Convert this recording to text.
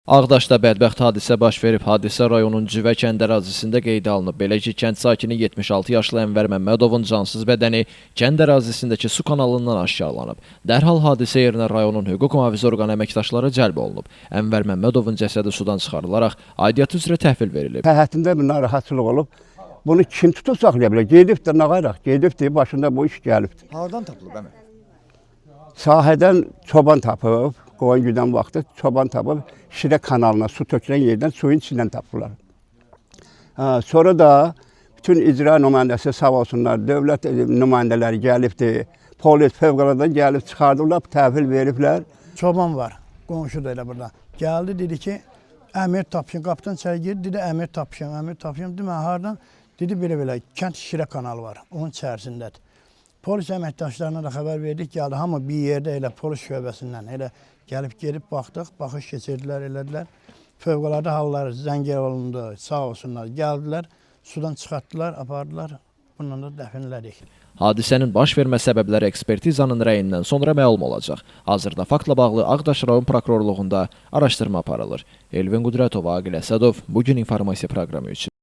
Ağdaşda bədbəxt hadisə baş verib. Hadisə rayonun Civə kənd ərazisində qeydə alınıb. Belə ki, kənd sakini 76 yaşlı Ənvər Məmmədovun cansız bədəni kənd ərazisindəki su kanalından aşkarlanıb. Dərhal hadisə yerinə rayonun hüquq mühafizə orqanı əməkdaşları cəlb olunub. Ənvər Məmmədovun cəsədi sudan çıxarılaraq aidiyyatı üzrə təhvil verilib. Həyətində bir narahatçılıq olub. Bunu kim tutub saxlaya bilər? Gedibdir, nağaraq gedibdir, başında bu iş gəlibdir. Hardan tapılıb əmi? Sahədən çoban tapıb, qoyun güdən vaxtı çoban tapıb, Şirə kanalına su tökülən yerdən suyun içindən tapıblar. Sonra da bütün icra nümayəndəsi sağ olsunlar, dövlət nümayəndələri gəlibdir, polis fövqəladan gəlib çıxardıblar, təhvil veriblər. Çoban var, qonşu da elə burada. Gəldi, dedi ki, əmir tapışın, qapıdan içəri girdi, dedi əmir tapışım. Dedim, hardan? Dedi, belə, kənd Şirə kanalı var, onun içərisindədir. Polis əməkdaşlarına da xəbər verdik, gəldi, hamı bir yerdə elə polis şöbəsindən elə gəlib baxdıq, baxış keçirdilər, elədilər. Fövqəladə hallar zəng olundu, sağ olsunlar, gəldilər, sudan çıxartdılar, apardılar, bununla da dəfinlədik. Hadisənin baş vermə səbəbləri ekspertizanın rəyindən sonra məlum olacaq. Hazırda faktla bağlı Ağdaş rayon prokurorluğunda araşdırma aparılır. Elvin Qudratov, Aqil Əsədov, Bugün informasiya proqramı üçün.